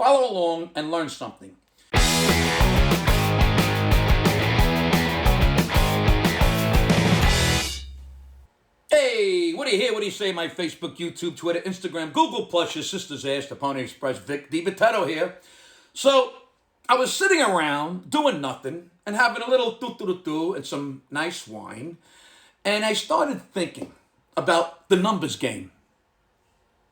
Follow along and learn something. Hey, what do you hear? What do you say? My Facebook, YouTube, Twitter, Instagram, Google Plus, your sister's ass, the Pony Express, Vic Dibitetto here. So, I was sitting around doing nothing and having a little do and some nice wine, and I started thinking about the numbers game.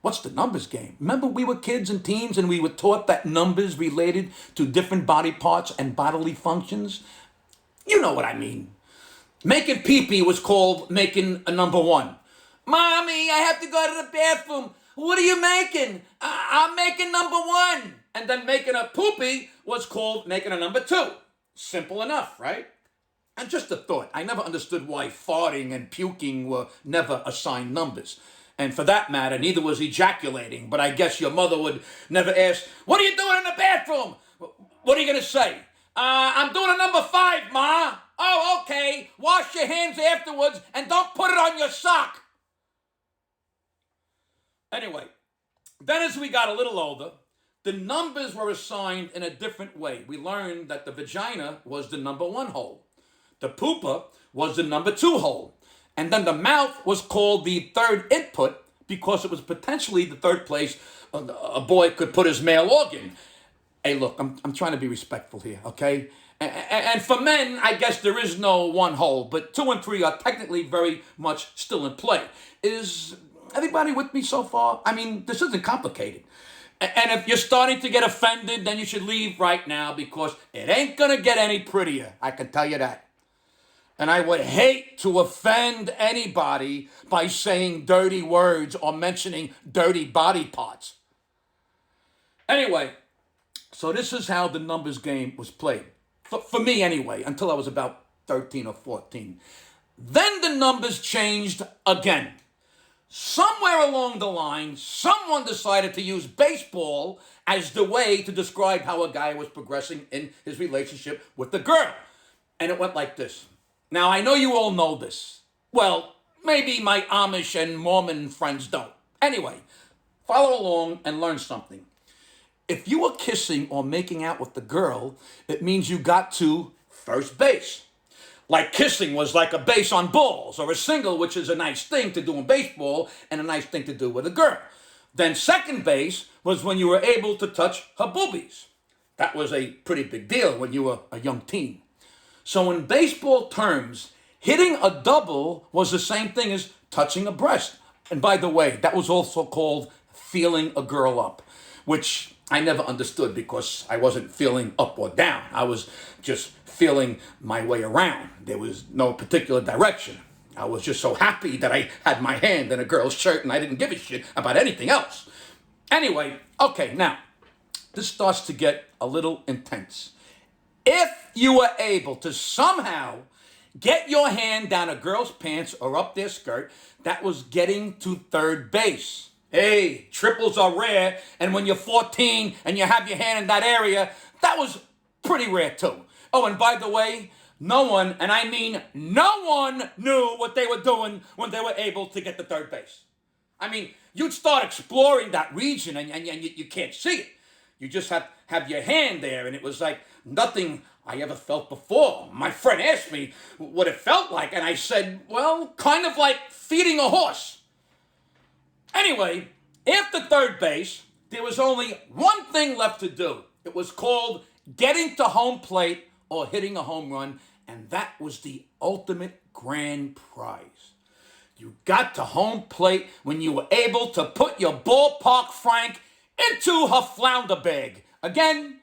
What's the numbers game? Remember we were kids and teens and we were taught that numbers related to different body parts and bodily functions? You know what I mean. Making pee-pee was called making a number one. Mommy, I have to go to the bathroom. What are you making? I'm making number one. And then making a poopy was called making a number two. Simple enough, right? And just a thought, I never understood why farting and puking were never assigned numbers. And for that matter, neither was ejaculating. But I guess your mother would never ask, what are you doing in the bathroom? What are you going to say? I'm doing a number 5, Ma. Oh, okay. Wash your hands afterwards and don't put it on your sock. Anyway, then as we got a little older, the numbers were assigned in a different way. We learned that the vagina was the number 1 hole. The pooper was the number 2 hole. And then the mouth was called the third input because it was potentially the third place a boy could put his male organ. Hey, look, I'm trying to be respectful here, okay? And for men, I guess there is no 1 hole, but 2 and 3 are technically very much still in play. Is everybody with me so far? I mean, this isn't complicated. And if you're starting to get offended, then you should leave right now because it ain't gonna get any prettier, I can tell you that. And I would hate to offend anybody by saying dirty words or mentioning dirty body parts. Anyway, so this is how the numbers game was played. For me anyway, until I was about 13 or 14. Then the numbers changed again. Somewhere along the line, someone decided to use baseball as the way to describe how a guy was progressing in his relationship with the girl. And it went like this. Now, I know you all know this. Well, maybe my Amish and Mormon friends don't. Anyway, follow along and learn something. If you were kissing or making out with the girl, it means you got to first base. Like kissing was like a base on balls, or a single, which is a nice thing to do in baseball and a nice thing to do with a girl. Then second base was when you were able to touch her boobies. That was a pretty big deal when you were a young teen. So in baseball terms, hitting a double was the same thing as touching a breast. And by the way, that was also called feeling a girl up, which I never understood because I wasn't feeling up or down. I was just feeling my way around. There was no particular direction. I was just so happy that I had my hand in a girl's shirt and I didn't give a shit about anything else. Anyway, okay, now, this starts to get a little intense. If you were able to somehow get your hand down a girl's pants or up their skirt, that was getting to third base. Hey, triples are rare, and when you're 14 and you have your hand in that area, that was pretty rare too. Oh, and by the way, no one, and I mean no one, knew what they were doing when they were able to get to third base. I mean, you'd start exploring that region and you can't see it. You just have your hand there, and it was like nothing I ever felt before. My friend asked me what it felt like, and I said, well, kind of like feeding a horse. Anyway, after third base, there was only one thing left to do. It was called getting to home plate or hitting a home run, and that was the ultimate grand prize. You got to home plate when you were able to put your ballpark Frank into her flounder bag. Again,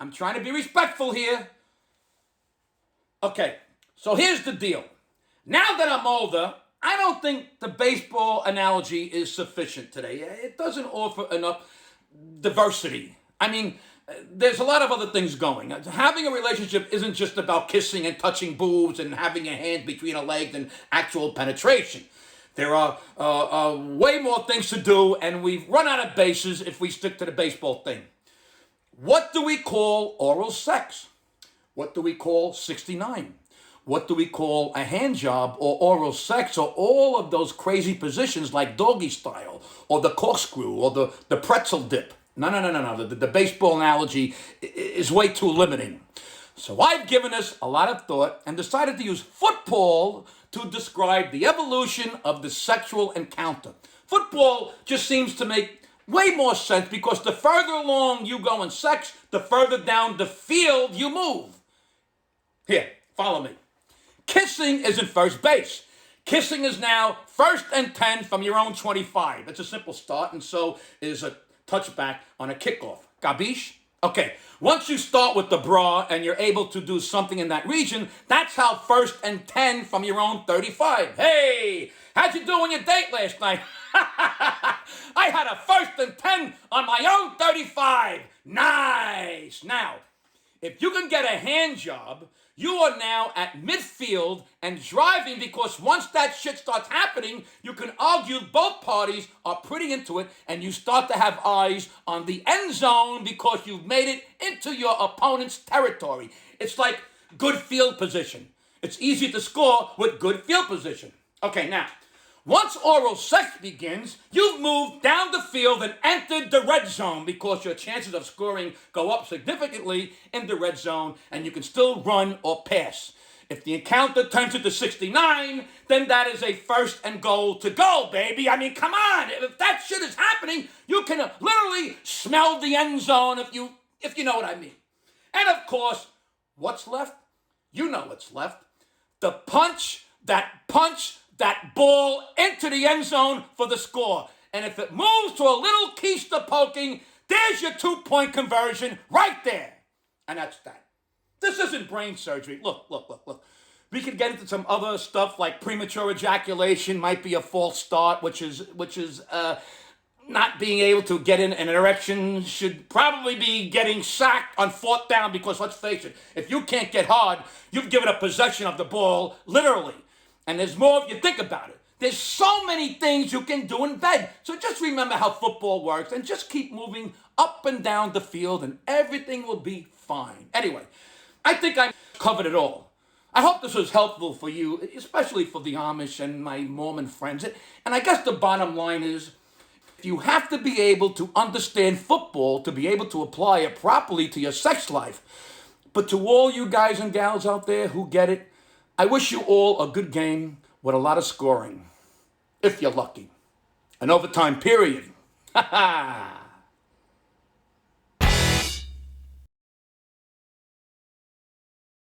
I'm trying to be respectful here. Okay, so here's the deal. Now that I'm older, I don't think the baseball analogy is sufficient today. It doesn't offer enough diversity. I mean, there's a lot of other things going. Having a relationship isn't just about kissing and touching boobs and having your hands between her legs and actual penetration. There are way more things to do, and we've run out of bases if we stick to the baseball thing. What do we call oral sex? What do we call 69? What do we call a hand job or oral sex or all of those crazy positions like doggy style or the corkscrew or the pretzel dip? No. The baseball analogy is way too limiting. So I've given this a lot of thought and decided to use football to describe the evolution of the sexual encounter. Football just seems to make way more sense because the further along you go in sex, the further down the field you move. Here, follow me. Kissing isn't first base. Kissing is now 1st and 10 from your own 25. It's a simple start, and so is a touchback on a kickoff. Gabish? Okay, once you start with the bra and you're able to do something in that region, that's how 1st and 10 from your own 35. Hey, how'd you do on your date last night? I had a 1st and 10 on my own 35. Nice. Now, if you can get a hand job, you are now at midfield and driving because once that shit starts happening, you can argue both parties are pretty into it and you start to have eyes on the end zone because you've made it into your opponent's territory. It's like good field position. It's easy to score with good field position. Okay, now, once oral sex begins, you've moved down the field and entered the red zone because your chances of scoring go up significantly in the red zone and you can still run or pass. If the encounter turns into 69, then that is a 1st and goal to go, baby. I mean, come on. If that shit is happening, you can literally smell the end zone if you know what I mean. And of course, what's left? You know what's left. The punch that ball into the end zone for the score. And if it moves to a little keister poking, there's your 2-point conversion right there. And that's that. This isn't brain surgery. Look. We could get into some other stuff like premature ejaculation might be a false start, which is not being able to get in an erection should probably be getting sacked on 4th down because let's face it, if you can't get hard, you've given up possession of the ball literally. And there's more if you think about it. There's so many things you can do in bed. So just remember how football works and just keep moving up and down the field and everything will be fine. Anyway, I think I covered it all. I hope this was helpful for you, especially for the Amish and my Mormon friends. And I guess the bottom line is, you have to be able to understand football to be able to apply it properly to your sex life. But to all you guys and gals out there who get it, I wish you all a good game with a lot of scoring, if you're lucky. An overtime period. Ha ha!